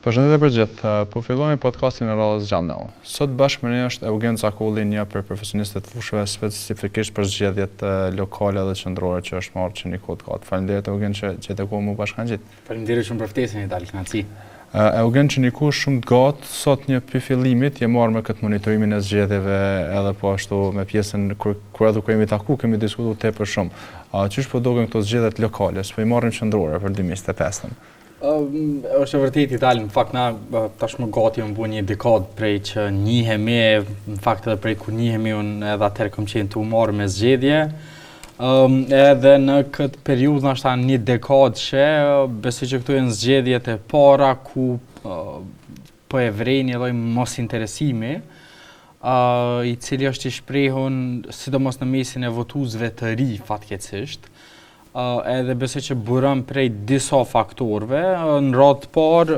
Përshëndetje për gjithë, po fillojmë podcastin e radhës Gjamneu. Sot bashkë me ne është Eugen Zakulli, një për profesionistët të fushëve specifikisht për zgjedhjet lokale dhe qendrore që është marrë që një kohë të katë. Faleminderit Eugen që gjete kohë mu bashkangjit. Faleminderit shumë për ftesën e dalë, kënaqësi. Eugen që një kohë shumë të gatë, sot një pi fillimit je marrë me këtë monitorimin e zgjedhjeve edhe po ashtu me pjesën kur edhe kemi taku kemi diskutuar tepër shumë. Çish po duken këto zgjedhjet lokale, s'po I marrim qendrore për 2025-ën. Është e vërtetë Itali, në fakt na tashmë gati më bën një dekadë prej që njihemi, në fakt edhe prej kur njihemi unë edhe atëherë kam qenë të marrë me zgjedhje. Edhe në këtë periudhë ndoshta një dekadë që besoj që këto janë zgjedhjet e para ku po e vren një lloj mos interesimi, I cili është I shprehur sidomos në mesin e votuesve të ri fatkeqësisht. Edhe besoj që buron prej disa faktorëve. Në radhë të parë,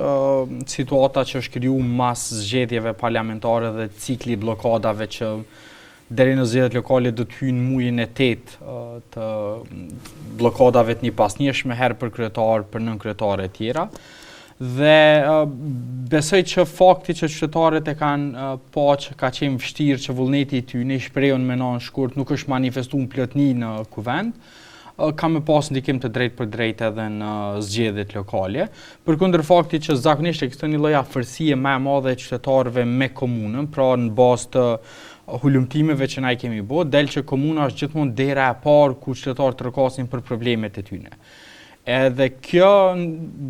situata që është kriju mas zgjedhjeve parlamentare dhe cikli bllokadave që deri në zgjedhjet lokale do të hyjnë muajin e 8 të bllokadave të njëpasnjëshme, herë për kryetar, për nënkryetarë e tjera. Dhe besoj që fakti që qytetarët e kanë pa që ka qenë vështirë që vullneti I tyre I shprehun me anë shkurt nuk është manifestuar plotni në kuvend, ka me pas ndikim të drejtë për drejtë edhe në zgjedhjet lokale, përkundër faktit që zakonisht ekziston një lloj afërsie më e madhe e qytetarëve me komunën, pra në bazë të hulumtimeve që na I kemi bë, del që komuna është gjithmonë dera e parë ku qytetarët rrëkasin për problemet e tyre. Edhe kjo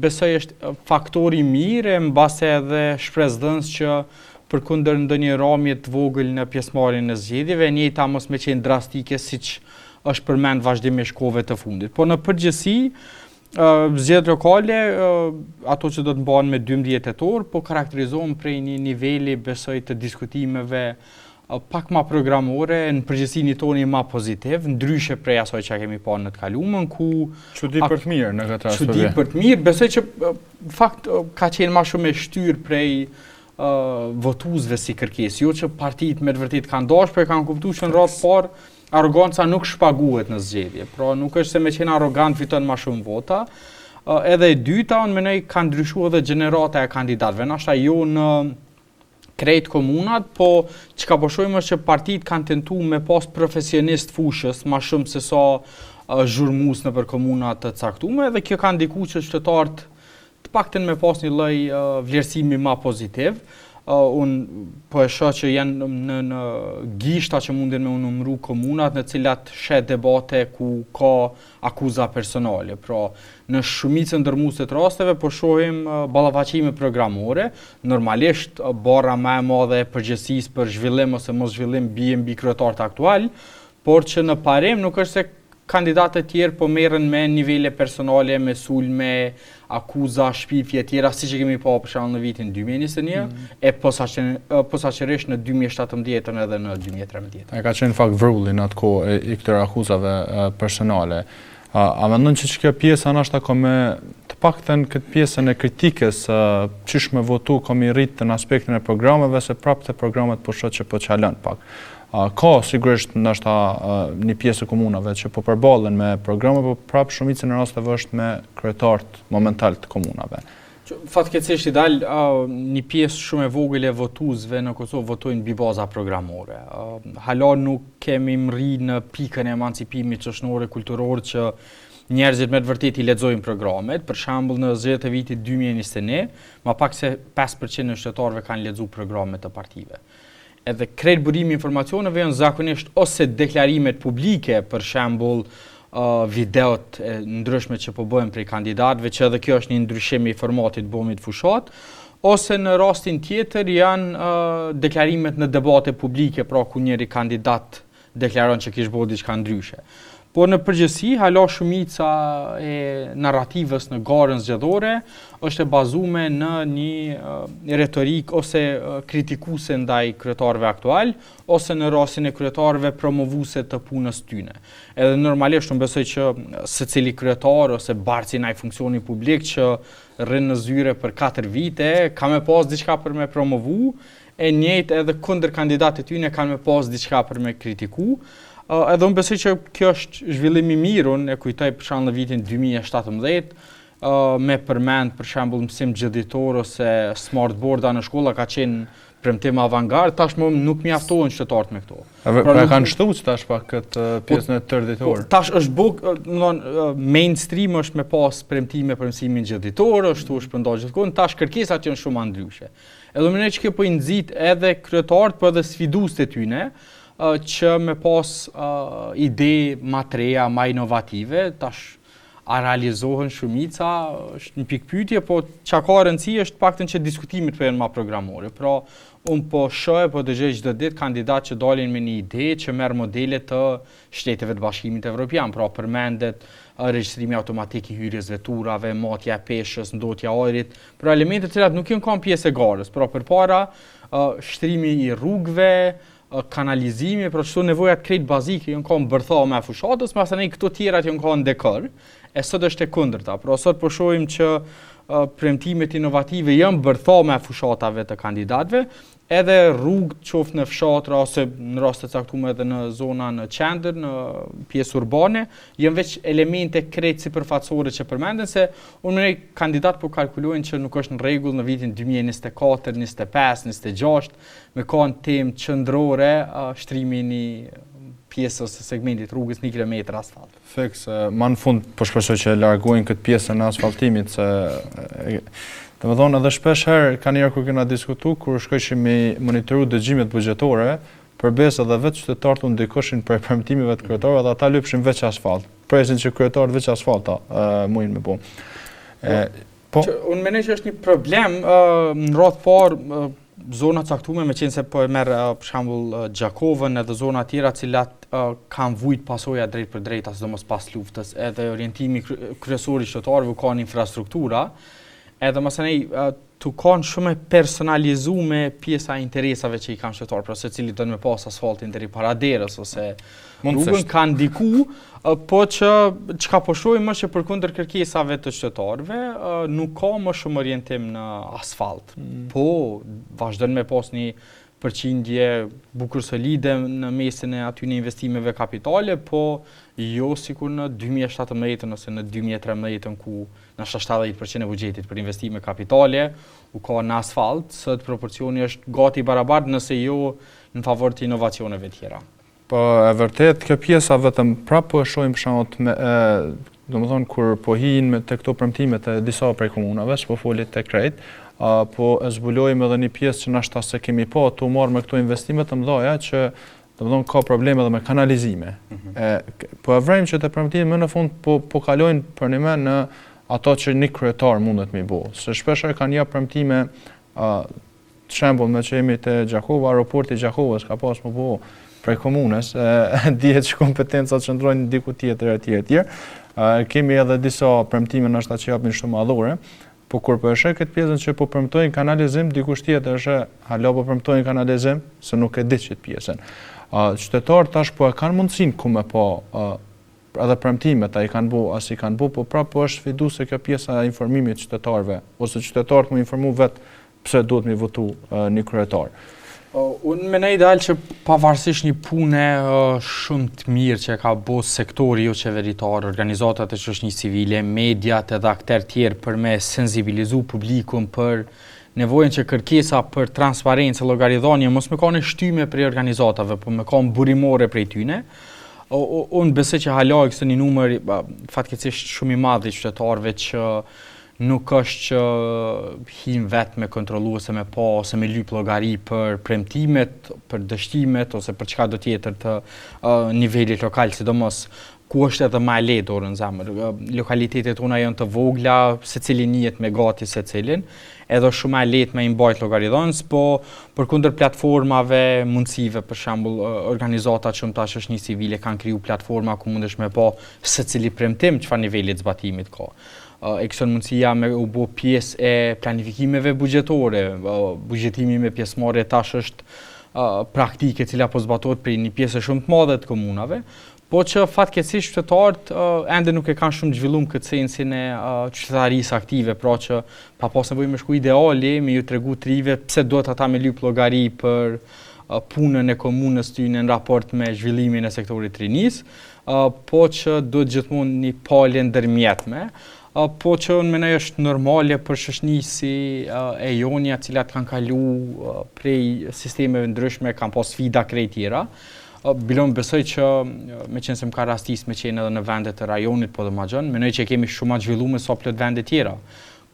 besoj është faktori I mirë, mbase edhe shpresdhënës që përkundër ndonjë ramje të vogël në pjesëmarrjen e zgjedhjeve, njëjta mos me qenë drastike siç është përmend vazhdimisht kohëve të fundit. Po në përgjithësi, zgjedhjet lokale, ato që do të mbahen me 12 tetor, po karakterizohen prej një niveli besoj të diskutimeve pak ma programore, në përgjithësi një toni ma pozitiv, ndryshe prej asaj që kemi parë në të kaluamën, ku çudi për të mirë në këtë rast. Çudi për të mirë, besoj që fakt ka qenë më shumë e shtyrë prej votuesve si kërkesë, jo që partitë me të vërtetë kanë dashur, por kanë kuptuar që në radhë të parë arroganca nuk shpaguhet në zgjedhje. Pra nuk është se me qenë arrogant fiton më shumë vota. Edhe e dyta, unë mendoj ka ndryshuar edhe gjenerata e kandidatëve. Nashta jo në krejt komunat, po çka po shohim është që partitë kanë tentuar me pas profesionist fushës më shumë se sa zhurmues nëpër komuna të caktuara, dhe kjo ka ndikuar që qytetarët të paktën me pas një lloj vlerësimi më pozitiv. Unë po e shoh që janë në gishta që mundin me u numëru komunat në cilat shet debate ku ka akuza personale. Pra, në shumicën ndërmuese të rasteve po shohim ballafaqime programore, normalisht barra më e madhe e përgjegjësisë për zhvillim ose mos zhvillim bie mbi kryetarët aktual, por që në parim nuk është se kandidatët tjerë po merren me nivele personale, me sulme, akuza, shpifje tjera, siç e kemi pa për shembull në vitin 2021, e posaçërisht në 2017 edhe në 2013. Ka qenë fakt vrulli në atë kohë I këtyre akuzave personale. A mendon që kjo pjesa ndoshta ka me të paktën këtë pjesën e kritikës, çish me votu ka mi rrit në aspektin e programeve se prapë të programet po shoh që po çalon pak. Ka sigurisht ndoshta një pjesë e komunave që po përballen me programe, po prapë shumicën e rasteve është me kryetarët momental të komunave. Fatkeqësisht I dal një pjesë shumë e vogël e votuesve në Kosovë votojnë mbi baza programore. Hala nuk kemi rritur në pikën e emancipimit çoshnore kulturor që njerëzit me të vërtetë I lexojnë programet. Për shembull në zgjedhjet e vitit 2021, më pak se 5% e qytetarëve kanë lexuar programet të partive. Edhe krejt burimi informacioneve janë zakonisht ose deklarimet publike, për shembull videot e ndryshme që po bëhen prej kandidatëve, që edhe kjo është një ndryshim I formatit bomit fushat, ose në rastin tjetër janë deklarimet në debate publike, pra ku njëri kandidat deklaron që kishte bërë diçka ndryshe. Por në përgjithësi, hala shumica e narrativës në garën zgjedhore është e bazuar në një retorik ose kritikuese ndaj kryetarëve aktual, ose në rastin e kryetarëve promovuese të punës tyne. Edhe normalisht unë besoj që secili kryetar ose barci në ai funksioni publik që rrin në zyre për 4 vite, ka me pas diçka për me promovu, e njëjtë edhe kundër kandidatët tyne kanë me pas diçka për me kritiku. Edhe unë besoj që kjo është zhvillim I mirë, unë e kujtoj për shembull në vitin 2017, me përmend për shembull mësim gjeditor ose smartboarda në shkolla ka qenë premtim avangard, tashmë nuk mjaftohen qytetarët me këto. Pra kanë shtuar tash pak këtë pjesën e tërditor. Tash është mainstream është me pas premtime për mësimin gjeditor, është shpërndar gjithkohë, tash kërkesat janë shumë ndryshe. Edhe më ne që po i nxit edhe kryetarët, po edhe sfiduesit e tyne, që me pas ide ma të reja, ma inovative, tash a realizohen shumica, është një pikë pyetje, po çka ka rëndësi është paktën që diskutimit po janë ma programore. Pra, unë po shoh po dëgjoj çdo ditë kandidatë që dalin me një ide që merr modele të shteteve të Bashkimit Evropian, pra përmendet regjistrimi automatik i hyrjes veturave, matja e peshës, ndotja e ajrit, pra elemente të cilat nuk janë kanë pjesë e garës, pra përpara shtrimi i rrugëve, kanalizimi, pra çto nevojat krejt bazike janë kanë bërtha me fushatës, pastaj këto tjerat janë kanë dekor. E sot është e kundërta, pra sot po shohim që premtimet inovative janë bërtha me fushatave të kandidatëve, edhe rrugë qoftë në fshatra ose në raste të caktuara edhe në zona në qendër, në pjesë urbane, janë veç elemente krejt sipërfaqësore që përmenden se unë kandidat po kalkulojnë që nuk është në rregull në vitin 2024, 25, 26 me kanë temë qendrore shtrimin i pjesës së segmentit rrugës 1 kilometër asfalt. Fiks, ma në fund po shpresoj që largojnë këtë pjesën e asfaltimit, se domethënë edhe shpesh herë ka njerë kur kena diskutu, kur shkojshim me monitoru dëgjimet buxhetore, përbes edhe vetë qytetarët u ndikoshin për premtimeve të kryetarëve dhe ata lypshin veç asfalt. Presin që kryetarët veç asfalta mujnë me bu. Unë mendoj që është një problem në radhë parë zona caktuar me qenë se po e merr për shembull Gjakovën edhe zona tjera cilat kanë vujt pasoja drejt për drejt, sidomos pas luftës, edhe orientimi kryesor i qytetarëve ka në infrastruktura, edhe masanej tu kanë shumë personalizuar pjesa e interesave që i kanë qytetarët, pra secili do të më pas asfaltin deri para derës ose rrugën kanë ndiku, po që çka po shohim është që përkundër kërkesave të qytetarëve nuk ka më shumë orientim në asfalt. Po vazhdon me pas një përqindje bukur solide në mesin e atyre investimeve kapitale, po jo sikur në 2017 ose në 2013 ku në 70% e buxhetit për investime kapitale u ka në asfalt, sot proporcioni është gati barabartë nëse jo në favor të inovacioneve tjera. Po e vërtet kjo pjesa vetëm prapë po e shohim për shembull domethënë kur po hinë te këto premtimet e disa prej komunave, s'po folit tek krejt, po e zbulojmë edhe një pjesë që nashta se kemi po tu marrë me këto investime të mëdha që domethënë ka probleme edhe me kanalizime. Po e vrejmë që të premtimet më në fund po kalojnë për një me në ato që një kryetar mundet me bo. Se shpeshherë kanë jap premtime shembull me që jemi te Gjakova, aeroporti i Gjakovës ka pas më bo prej komunës, dihet që kompetencat qëndrojnë diku tjetër etj. Kemi edhe disa premtime nashta që japin shumë madhore, po kur po e sheh këtë pjesën që po premtojnë kanalizim, dikush tjetër është hala po premtojnë kanalizim, se nuk e di çet pjesën. Qytetarët tash po e kanë mundësinë ku me po edhe premtimet ai kanë bu, as i kanë bu, po prapë është sfiduese kjo pjesa e informimit të qytetarëve, ose qytetarët më informu vetë pse duhet me votu një kryetar. Unë mendoj ideal që pavarësisht një pune shumë të mirë që ka bo sektori jo qeveritar, organizatat e shoqënisë civile, mediat edhe aktorë tjerë për me sensibilizu publikun për nevojën që kërkesa për transparencë, llogaridhënie mos më kanë shtyme prej organizatave, por më kanë burimore prej tyne. Unë besoj që hala ekse një numër fatkeqësisht shumë i madh i qytetarëve që nuk është që him vetë me kontrolu ose me pa ose me lyp llogari për premtimet, për dështimet ose për çka do tjetër të nivelit lokal, sidomos ku është edhe më e lehtë dorën zemër. Lokalitetet tona janë të vogla, secili njihet me gati secilin, edhe shumë e lehtë me i mbajt llogaridhënës, po përkundër platformave, mundësive, për shembull, organizata shumë të shoqënisë civile kanë kriju platforma ku mundesh me pa secili premtim çfarë niveli të zbatimit ka. Ekson mundësia me u bo pjesë e planifikimeve buxhetore, buxhetimi me pjesëmarrje tash është praktike cila po zbatohet për një pjesë shumë të madhe të komunave, po që fatkeqësisht qytetarët ende nuk e kanë shumë zhvilluar këtë sensin e qytetarisë aktive, pra që pa pas nevojë me shku ideali, me ju tregu trive pse duhet ata me lyp llogari për punën e komunës tyne në raport me zhvillimin e sektorit rinisë, po që duhet gjithmonë një palje ndërmjetme. po që unë menoj është normale për shoqënisi e jonja cilat kanë kalu prej sistemeve ndryshme, kanë pas sfida krejt tjera. Bilon besoj që me qenë se më ka rastis me qenë edhe në vendet e rajonit po dhe ma gjënë, menoj që kemi shumë ma zhvillume sa plot vendet tjera.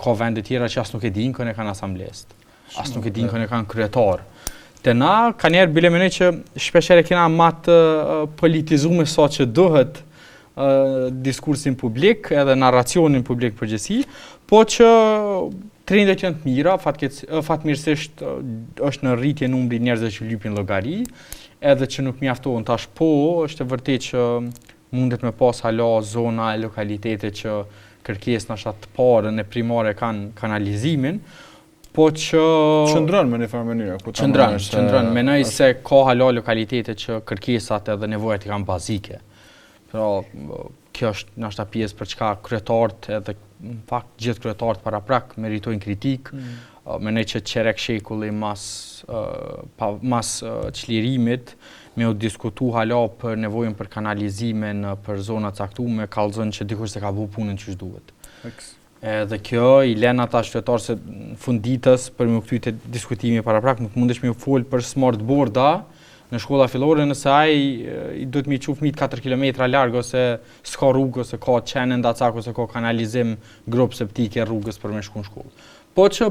Ka vendet tjera që as nuk e dinë kën e kanë asamblest, as nuk e dinë kën e kanë kryetar. Te na, ka njerë bile menoj që shpeshere kena matë politizume sa që duhet diskursin publik edhe narracionin publik përgjësi, po që trendet janë të mira, fatmirësisht është në rritje numri njerëzve që lypin llogari, edhe që nuk mjaftohen tash, po është e vërtet që mundet me pas hala zona e lokalitetit që kërkesën është të parën e primare kanë kanalizimin, po që qëndron me një farë mënyrë. Qëndron, menoj se ka hala lokalitete që kërkesat edhe nevojat i kanë bazike. Pra, kjo është nashta pjesë për çka kryetarët edhe në fakt gjithë kryetarët paraprak meritojnë kritik. Menoj që qerek shekulli mas çlirimit me u diskutu hala për nevojën për kanalizimin për zona caktuar, kallëzon që dikush se ka vu punën që duhet. Edhe kjo i len ata qytetarë se në fund ditës për me u kthye te diskutimi paraprak nuk mundesh me u fol për smart boarda në shkolla fillore nëse ai i duhet mi çu fëmijët 4 kilometra larg ose s'ka rrugë ose ka qenë ndacak ose ka kanalizim grup septike rrugës për me shku në shkollë. Po që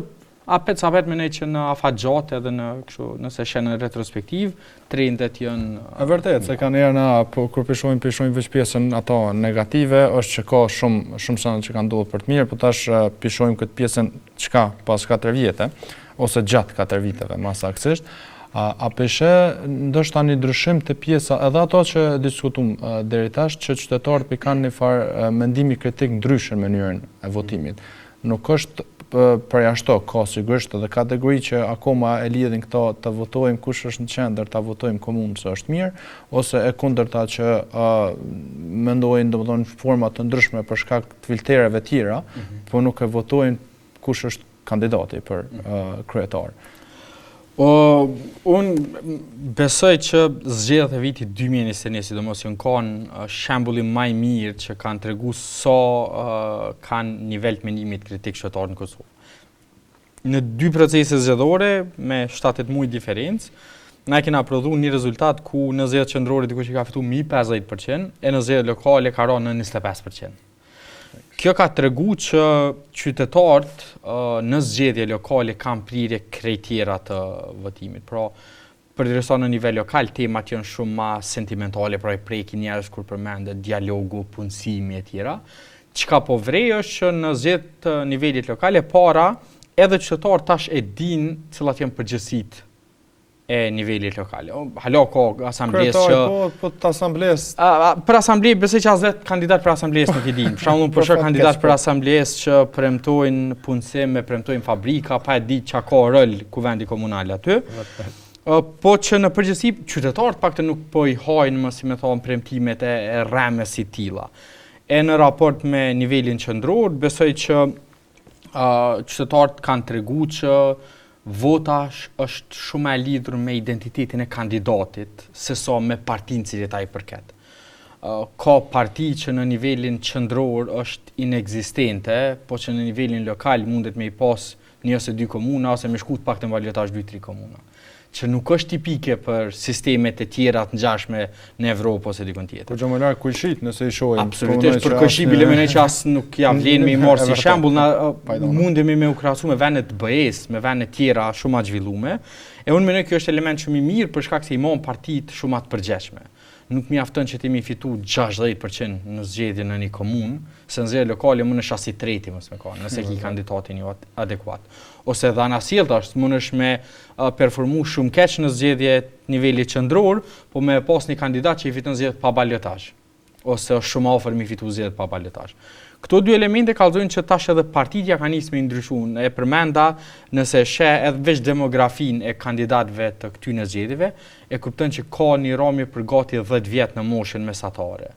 apet menoj që në afat gjatë edhe në kështu nëse shën në retrospektiv trendet janë e vërtet se kanë erë na po kur pishojmë veç pjesën ato negative është që ka shumë sene që kanë ndodhur për të mirë, po tash pishojmë këtë pjesën çka pas 4 vjete ose gjatë 4 viteve më saktësisht. A peshe ndoshta një ndryshim të pjesa edhe ato që diskutum deri tash që qytetarët kanë një farë mendimi kritik ndryshe në mënyrën e votimit. Nuk është përjashto, ka sigurisht edhe kategori që akoma e lidhin këto të votojmë kush është në qendër, ta votojmë komunë se është mirë, ose e kundërta që mendojnë domethënë forma të ndryshme për shkak të filtrave tjera, po nuk e votojnë kush është kandidati për kryetar. Unë besoj që zgjedhjet e vitit 2021, sidomos që kanë shembullin më i mirë që kanë tregu sa kanë nivel të mendimit kritik qytetar në Kosovë. Në 2 procese zgjedhore me 7 muaj diferencë, na kena prodhuar një rezultat ku në zgjedhjet qendrore dikush i ka fituar mbi 50% e në zgjedhjet lokale ka rënë në 25%. Kjo ka tregu që qytetarët në zgjedhje lokale kanë prirje krejt tjera të votimit. Pra, përderisa në nivel lokal temat janë shumë më sentimentale, pra i prekin njerëz kur përmendet dialogu, punësimi e tjera. Çka po vrej është që në zgjedhjet të nivelit lokal e para edhe qytetarët tash e dinë cilat janë përgjegjësitë e nivelit lokal. Hala ka asamblesë që po të asamblesë. Për asamblesë besoj që as vetë kandidat për asamblesë nuk i dinë. Për shembull, për shkak kandidat për asamblesë që premtojnë punësim, premtojnë fabrika, pa e ditë çka ka rol kuvendi komunal aty. Po që në përgjithësi qytetarët paktën nuk po i hajnë më si më thon premtimet e rremës si tilla. E në raport me nivelin qendror, besoj që qytetarët kanë treguar që vota është shumë e lidhur me identitetin e kandidatit, se sa me partinë cilit ai përket. Ka parti që në nivelin qendror është inekzistente, po që në nivelin lokal mundet me i pas një ose 2 komuna, ose me shku të paktën valjotash 2-3 komuna. Që nuk është tipike për sistemet e tjera të ngjashme në Evropë ose dikon tjetër. Por gjë më larg kushit nëse i shohim. Absolutisht, për kushit bile menoj që as nuk ja vlen me i marrë si shembull, mundemi me u krahasu me vende të BE-s, me vende tjera shumë të zhvilluara. E unë menoj kjo është element shumë i mirë për shkak se i mon partitë shumë të përgjithshme. Nuk mjafton që ti mi fitu 60% në zgjedhje në një komunë, se në zgjedhje lokale më në shasi treti mos me ka, nëse ki kandidatin jo adekuat. Ose dhe anasjellta është më nësh me performu shumë keq në zgjedhje nivelli qendror, po me pas një kandidat që i fiton zgjedhjet pa balotazh, ose është shumë afër mi fitu zgjedhjet pa balotazh. Këto 2 elemente kallëzojnë që tash edhe partitja ka nisë me ndryshuar. E përmenda nëse sheh edhe veç demografinë e kandidatëve të këtyre zgjedhjeve, e kupton që ka një ramje për gati 10 vjet në moshën mesatare.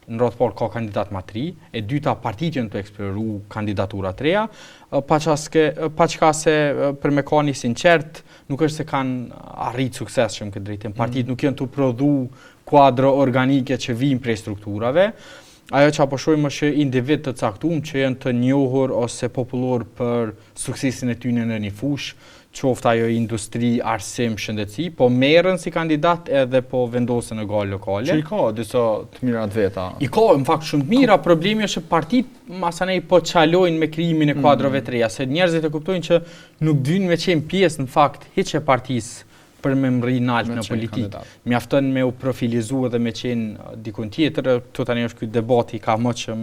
Në rreth parë ka kandidat më 3, e dyta partitë janë të eksploru kandidatura të reja, paçka se për me kanë sinqert, nuk është se kanë arrit sukses shumë këtë drejtim. Partitë nuk janë të prodhu kuadro organike që vijnë prej strukturave. ajo që apo shohim është individ të caktuar që janë të njohur ose popullor për suksesin e tyre në një fushë, qoftë ajo industri, arsim, shëndetësi, po merren si kandidat edhe po vendosen në gale lokale. Që i ka disa të mira të veta. I ka në fakt shumë të mira, problemi është që partitë masanej po çalojnë me krijimin e kuadrove të reja, se njerëzit e kuptojnë që nuk dynë me qenë pjesë në fakt hiç e partisë për me mri nalt në politikë. Mjafton me u profilizu edhe me qenë dikun tjetër, këtu tani është ky debati ka më që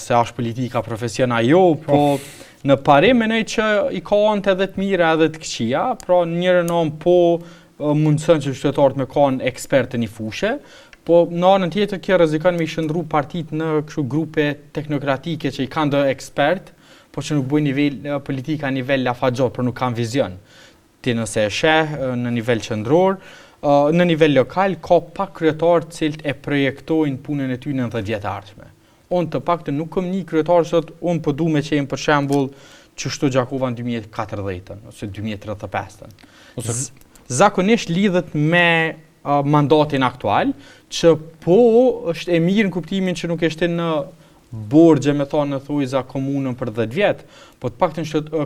se është politika profesionale jo, po në parim mendoj që i ka anë edhe të mira edhe të këqija, pra njërin anë po mundson që qytetarët me kanë ekspertë në një fushë, po në anën tjetër kjo rrezikon me i shndru partitë në kështu grupe teknokratike që i kanë do ekspert, po që nuk bëjnë politika në nivel lafaxhot, por nuk kanë vizion. Ti nëse e sheh në nivel qendror, në nivel lokal ka pak kryetarë të cilët e projektojnë punën e tyre në 10 vjet të ardhshme. Unë të paktën nuk kam një kryetar sot, unë po du me qenë për shembull çështo Gjakova në 2014 ose 2035. Zakonisht lidhet me mandatin aktual, që po është e mirë në kuptimin që nuk është në borgje me thonë në thujza komunën për 10 vjet, po të paktën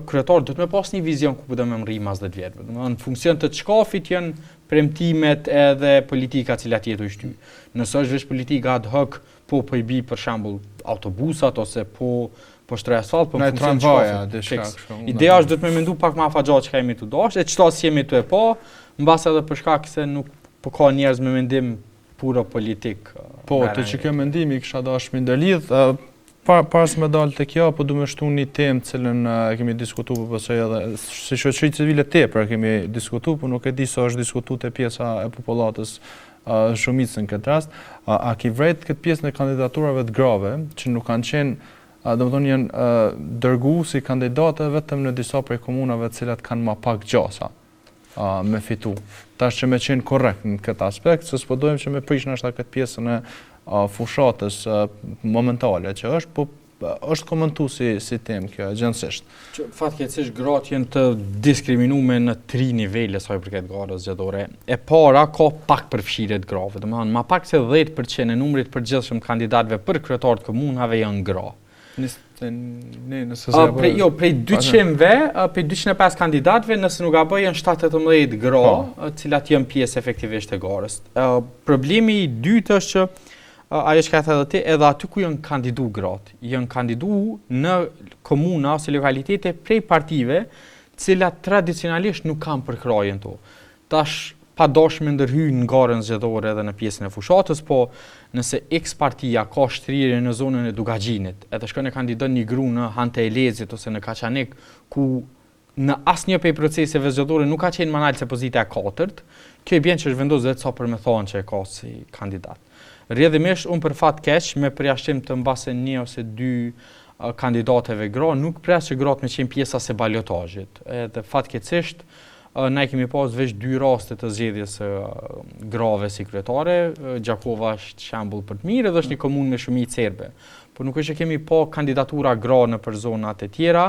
kryetar do të me pas një vizion ku do me mri mas 10 vjet. Në funksion të çkafit janë premtimet edhe politika cilat jetu i shty. Nëse është veç politika ad hoc, po i bi për shembull autobusat ose po shtroj asfalt, po funksion çkafit. Ideja është do të më mendu pak më afaxhat çka jemi tu dash, e çto si jemi tu e po, mbas edhe për shkak se nuk po ka njerëz me mendim puro politik. Po, të që kjo mendimi kisha dashur me ndërlidh, para se me dalë te kjo, po du me shtu një temë cilën kemi diskutuar përse edhe si shoqëri civile tepër kemi diskutuar, po nuk e di sa është diskutuar te pjesa e popullatës shumicën në këtë rast. A ki vret këtë pjesën e kandidaturave të grave, që nuk kanë qenë, domethënë janë dërgu si kandidate vetëm në disa prej komunave të cilat kanë më pak gjasa me fitu. Tash që me qenë korrekt në këtë aspekt, se s'po dojmë që me prish nështë këtë pjesën e fushatës momentale që është, po është komentu si temë kjo, gjënësisht. Fatkeqësisht gratë janë të diskriminume në 3 nivele sa i përket garës zgjedhore. E para ka pak përfshirje të grave, domethënë më pak se 10% e numrit përgjithshëm kandidatëve për kryetar të komunave janë gra. Prej 200-ve, prej 205 kandidatëve, nëse nuk gaboj janë 7-18 gra, cilat janë pjesë efektivisht e garës. Problemi i dytë është që ajo që ka thënë ti, edhe aty ku janë kandidu gratë, janë kandidu në komuna ose lokalitete prej partive, cilat tradicionalisht nuk kanë përkrajen to. Tash pa dashme ndërhyjnë në garën zgjedhore edhe në pjesën e fushatës, po nëse X partia ka shtrirje në zonën e Dugaxhinit, edhe shkon e kandidon një gru në Hante e Lezit ose në Kaçanik, ku në asnjë prej proceseve zgjedhore nuk ka qenë më lart se pozita e 4, kjo i bën që është vendosur vetë sa për me thonë që e ka si kandidat. Rrjedhimisht, unë për fat keq, me përjashtim të mbase 1 ose 2 kandidateve gra, nuk pres që gratë me qenë pjesa se balotazhit. Edhe fatkeqësisht, ne kemi pas veç 2 raste të zgjedhjes grave si kryetare. Gjakova është shembull për të mirë, edhe është një komunë me shumicë serbe. Po nuk është që kemi pa kandidatura gra në për zonat e tjera,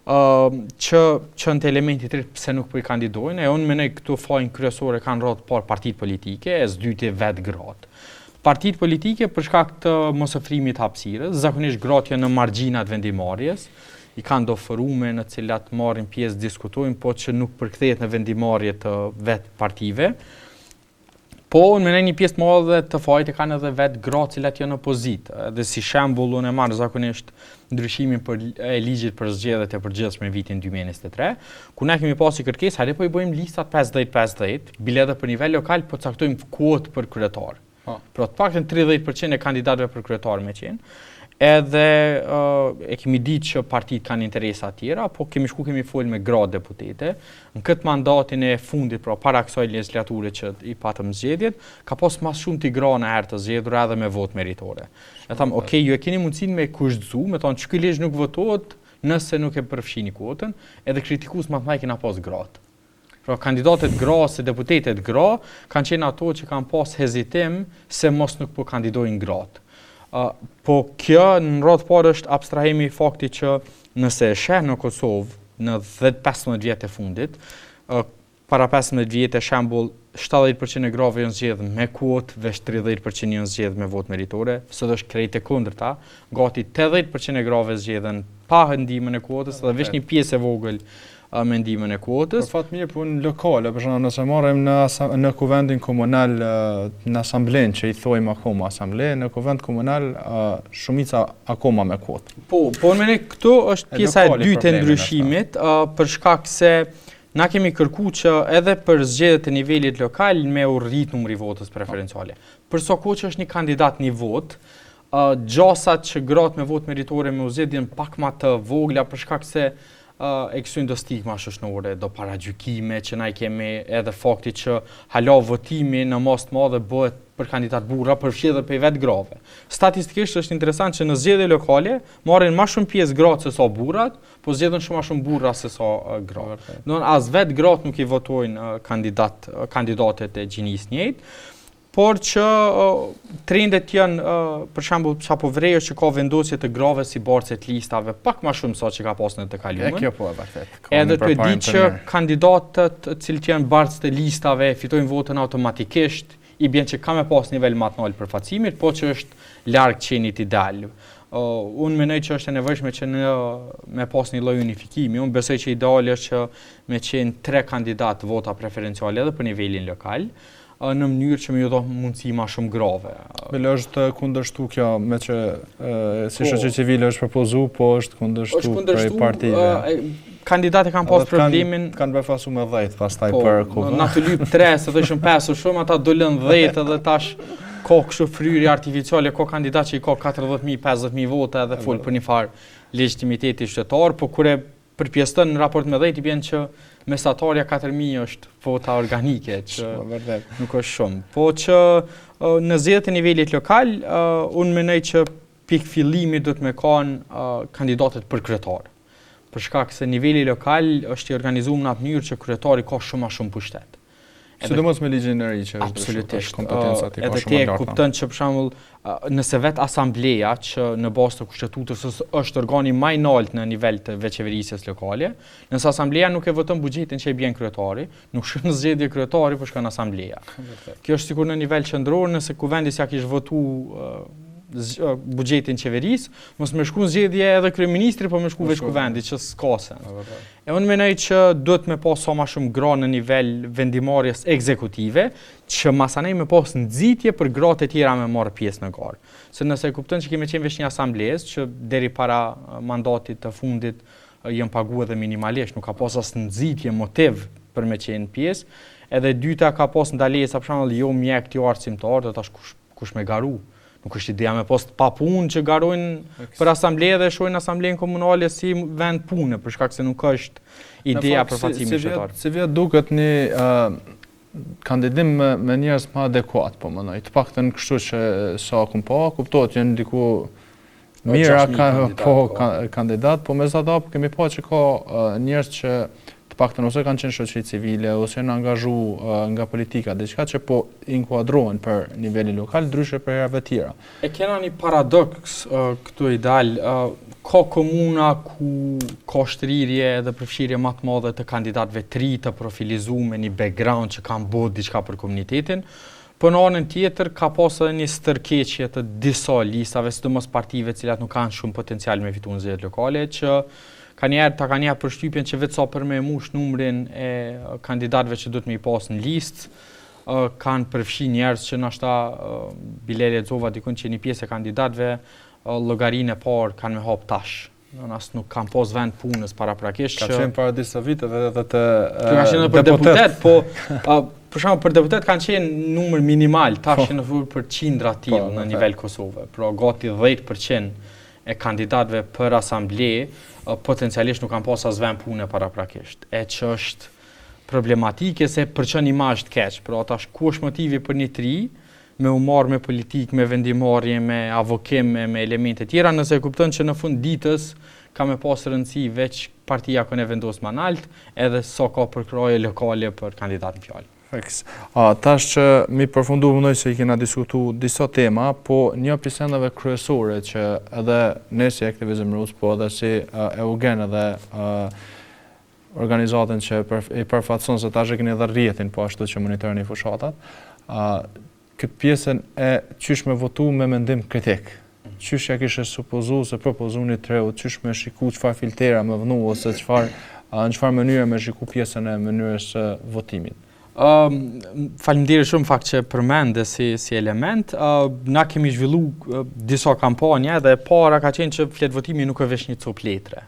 që në të elementi të rritë pse nuk po i kandidojnë, e unë menoj këtu fajnë kryesore kanë rrotë par partitë politike, e s'dyti vetë gratë. Partitë politike për shkak të mosofrimit hapësirës, zakonisht gratë janë në margjinat vendimarrjes, i kanë ofrume në cilat marrin pjesë diskutojnë, po që nuk përkthehet në vendimarrje të vetë partive. Po, unë menoj një pjesë të madhe të fajit e kanë edhe vetë gratë cilat janë opozitë. Dhe si shembull unë e marr zakonisht ndryshimin e ligjit për zgjedhjet e përgjithshme në vitin 2023, ku ne kemi pasur kërkesë, hajde po i bëjmë listat 50-50, bile edhe për nivel lokal po caktojmë kuotë për kryetar. Pra të paktën 30% e kandidatëve për kryetar me qenë. Edhe e kemi ditë që partitë kanë interesa tjera, po kemi folë me gra deputete. Në këtë mandatin e fundit, pra para kësaj legislature që i patëm zgjedhjet, ka pas mas shumë t'i gra në herë të zgjedhur edhe me votë meritore. E thamë, ju e keni mundësinë me kushtzu, me thonë që ky ligj nuk votohet nëse nuk e përfshini kuotën, edhe kritikues më të mëdhenj kena pas gratë. Pra kandidatët gra ose deputetet gra kanë qenë ato që kanë pas hezitim se mos nuk po kandidojnë gratë. Po kjo në radhë parë është abstrahimi i faktit që nëse e sheh në Kosovë në 10-15 vjet e fundit, para 15 vjetë shembull 70% e grave janë zgjedhur me kvotë, veç 30% janë zgjedhur me votë meritore, sot është krejt e kundërta, gati 80% e grave zgjedhen pa ndihmën e kvotës dhe veç një pjesë e vogël me ndihmën e kvotës. Për fat mirë punë lokale, për shembull nëse marrim në kuvendin komunal në asamblen që i thojmë akoma asamble, në kuvend komunal shumica akoma me kvotë. Po në mendoj këtu është pjesa e dytë e ndryshimit, për shkak se na kemi kërku që edhe për zgjedhjet e nivelit lokal me u rrit numri votës preferenciale. Për so kohë që është një kandidat një votë, gjasat që gratë me votë meritore me u zgjedh janë pak më të vogla për shkak se ekzistojnë do stigma shoqërore, do paragjykime që na i kemi edhe fakti që hala votimi në mas të madhe bëhet për kandidat burra, përfshirë dhe vetë grave. Statistikisht është interesant që në zgjedhje lokale marrin më shumë pjesë gratë se sa burrat, po zgjedhin shumë më shumë burra se sa gratë. Do të as vetë gratë nuk i votojnë kandidatet e gjinisë njëjtë, por që trendet janë, për shembull, çapo vrejo që ka vendosje të grave si bartëse të listave, pak më shumë sa që ka pasur në të kaluarën. Kjo po e vërtet. Edhe të di që kandidatët cilët janë bartës të listave fitojnë votën automatikisht, i bjen që ka me pas nivel më të lartë për facimit, po që është larg qenit ideal. Unë mendoj që është e nevojshme që me pas një lloj unifikimi. Unë besoj që ideali është që me qenë 3 kandidat vota preferenciale edhe për nivelin lokal, në mënyrë që me ju dha mundësi ma shumë grave. Bile është kundërshtu kjo me që si shoqëri civile është propozu, po është kundërshtu prej partive. Kandidatë kanë pas problemin... Kanë befasu me 10 pastaj për kohë. Na të lyp 3, se të ishën 5 o shumë, ata dolën 10 edhe tash ka kështu fryrje artificiale, ka kandidat që i ka 40.000, 50.000 vota edhe full për një farë legitimiteti qytetar, po kur e përpjeston në raport me 10 i bjen që mesatarja 4.000 është vota organike, që nuk është shumë. Po që në zgjedhjet e nivelit lokal, unë mendoj që pikë fillimi do të me kanë kandidatët për kryetar. Për shkak se niveli lokal është i organizuar në atë mënyrë që kryetari ka shumë më shumë pushtet. Sidomos me ligjin e ri që absolutisht kompetencat i ka edhe shumë te kupton që për shembull nëse vetë asambleja që në bazë të kushtetutës është organi më i lartë në nivel të veçeverisjes lokale, nëse asambleja nuk e voton buxhetin që i bën kryetari, nuk shkon në zgjedhje kryetari, por shkon asambleja. Kjo është sikur në nivel qendror, nëse kuvendi s'ja kishte votuar buxhetin qeverisë, mos më shku në zgjedhje edhe kryeministri, po më shku veç kuvendi që s'ka sens. E unë mendoj që duhet me pas sa më shumë gra në nivel vendimarrjes ekzekutive, që masanej me pas nxitje për gratë e tjera me marrë pjesë në garë. Se nëse kupton që kemi qenë veç një asamblesë që deri para mandatit të fundit janë paguar edhe minimalisht, nuk ka pas as nxitje motiv për me qenë pjesë, edhe dyta ka pas ndalesa për shembull jo mjek të arsimtar, do tash kush me garu. Nuk është ideja me post pa punë që garojnë për asambleje dhe shojnë asamblejën komunale si vend pune, për shkak se nuk është ideja për facimin qytetar. Si vjet duket një kandidim me njerëz më adekuat, po mënoj. Të paktën kështu që sa kum pa, kuptohet janë diku mira kandidat, po mesatë kemi pa që ka njerëz që të paktën ose kanë qenë shoqëri civile ose janë angazhu nga politika, diçka që po inkuadrohen për nivelin lokal ndryshe për herave të tjera. E kena një paradoks këtu ideal, ka komuna ku ka shtrirje dhe përfshirje më të madhe të kandidatëve të ri të profilizuar me një background që kanë bërë diçka për komunitetin. Po në anën tjetër ka pas edhe një stërkeqje të disa listave, sidomos partive të cilat nuk kanë shumë potencial me fitu në zgjedhjet lokale, që kanë njerë përshtypjen që vetë sa për me mush numrin e kandidatëve që duhet me i pas në listë, kanë përfshi njerëz që nashta bile lexova dikun që një pjesë e kandidatëve llogarinë e parë kanë me hap tash. As nuk kanë pas vend punës paraprakisht. Ka qenë para disa viteve edhe të ka qenë për deputet, po për shembull për deputet kanë qenë numër minimal, tash janë vënë për qindra të tillë në nivel Kosovë. Pra gati 10% e kandidatëve për asamble potencialisht nuk kanë pas as vend pune paraprakisht. E që është problematike se përçon imazh të keq. Pra tash ku është motivi për një tri me u marrë me politikë, me vendimarrje, me avokim, me elemente tjera, nëse kupton që në fund ditës ka me pas rëndësi veç partia që ne vendos më lart, edhe sa ka përkraje lokale për kandidatin fjalë. Tash që mi përfundu mënoj se i kena diskutu disa tema, po një pisendave kryesore që edhe ne si aktivizëm rus, po edhe si Eugen edhe organizatën që i përfaqëson se tash e keni edhe rrjetin po ashtu që monitoroni fushatat. Këtë pjesën e qysh me votu me mendim kritik. Qysh ja kishe supozu se propozuni treut, qysh me shiku çfarë filtera me vënu ose në çfarë mënyre me shiku pjesën e mënyrës së votimit. Faleminderit shumë fakt që përmende si element. Na kemi zhvillu disa kampanja dhe para ka qenë që fletë votimi nuk e vesh një copë letre.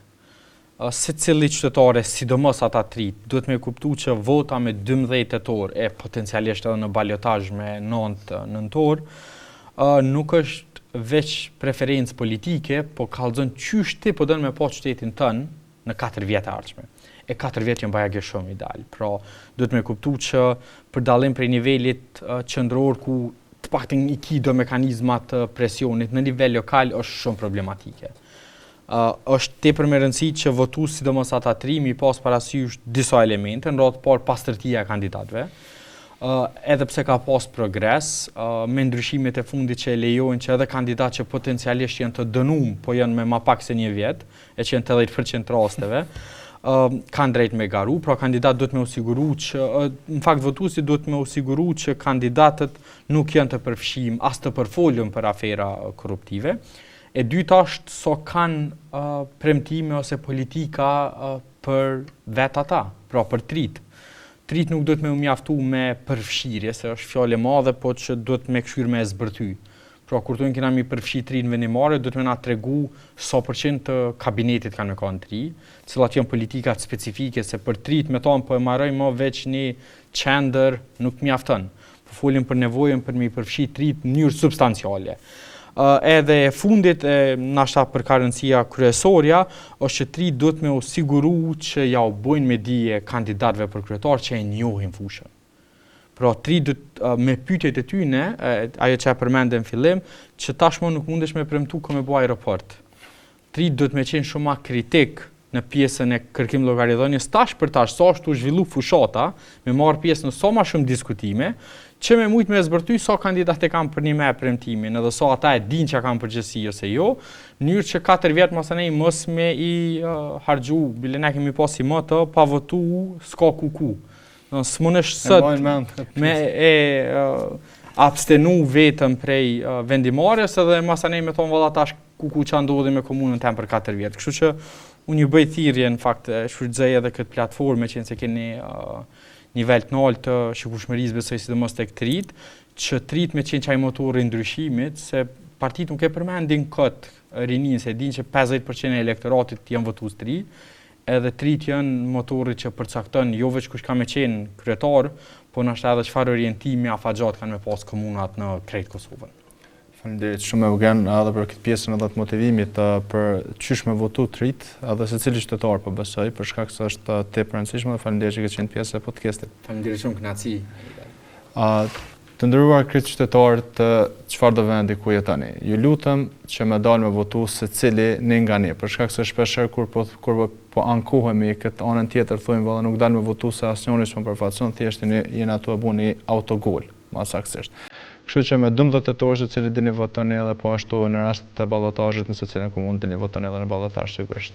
Secili qytetare, sidomos ata trit, duhet me kuptu që vota me 12 tetor e potencialisht edhe në balotazh me 9 nëntor, nuk është veç preferencë politike, po kallëzon qysh ti po don me pa qytetin tënë në 4 vjet e ardhshme. E 4 vjet janë bajage shumë ideal. Pra, duhet me kuptu që për dallim prej nivelit qendror ku të paktën i ki do mekanizmat të presionit në nivel lokal është shumë problematike. Është tepër me rëndësi që votues sidomos ata tri mi pas parasysh disa elemente, në radhë parë pastërtia e kandidatëve. Edhe pse ka pas progres, me ndryshimet e fundit që e lejojnë që edhe kandidatë që potencialisht janë të dënuar, po janë me ma pak se një vjet, e që janë 80% rasteve, kanë drejt me garu, pra kandidat duhet me usiguru që, në fakt votuesi duhet me usiguru që kandidatët nuk janë të përfshim, as të përfolën për afera korruptive. E dyta është so kanë premtime ose politika për vet ata, pra për trit. Trit nuk duhet me u mjaftu me përfshirje, se është fjalë e madhe, po që duhet me këshyr me e zbërty. Pra kur tonë kena mi përfshi tri në vendimare, duhet me na tregu sa përqind të kabinetit kanë me kanë tri, cilat janë politikat specifike, se për trit me tonë po e marroj më veç një qendër nuk mjafton. Po folim për nevojën për mi përfshi trit në mënyrë substanciale. Edhe fundit, nashta për ka rëndësia kryesorja, është që tri duhet me u siguru që ja u bojnë me dije kandidatëve për kryetar që e njohin fushën. Pra, tri duhet me pyetjet e tyne, ajo që e përmendem në fillim, që tashmë nuk mundesh me premtu ka me bo aeroport. Tri duhet me qenë shumë kritik në pjesën e kërkim llogaridhënies tash për tash, sa është u zhvillu fushata, me marrë pjesë në sa ma shumë diskutime, që me mujt me zbërty sa kandidat e kam për një me premtimin, edhe sa ata e din që kam përgjësi ose jo, njërë që 4 vjetë masanej mos me i hargju, bile ne kemi pasi më të, pa votu s'ka kuku. Së mënesh sët me abstenu vetëm prej vendimarjes edhe masanej me thonë valla tash kuku që ndodhi me komunën tem për 4 vjetë. Kështu që unë ju bëj thirrje në fakt shfrytëzoj edhe këtë platformë që se keni nivel të lartë të shikueshmërisë besoj sidomos tek trit, që trit me qenë çaj motori ndryshimit, se partitë nuk e përmendin këtë rinin, se din që 50% e elektoratit janë votues tri, edhe trit janë motori që përcakton jo veç kush ka me qenë kryetar, po nashta edhe çfarë orientimi afatgjat kanë me pas komunat në krejt Kosovën. Faleminderit shumë Eugen edhe për këtë pjesën edhe të motivimit për qysh me votu trit, edhe secili qytetar po besoj, për shkak se është tepër e rëndësishme dhe faleminderit që ke qenë pjesë e podcastit. Faleminderit shumë, kënaqësi. Të nderuar kryeqytetarë të çfarëdo vendi ku jetoni. Ju lutem që me dalë me votu secili një nga ne, për shkak se shpeshherë kur po ankohemi këtë anën tjetër thojmë valla nuk dalë me votu se asnjëri s'më përfaqëson, thjesht jeni ato e buni autogol, më saktësisht. Kështu që me 12 tetor se cili dini votoni edhe po ashtu në rast të ballotazhit në secilin komunë dini votoni edhe në ballotazh sigurisht.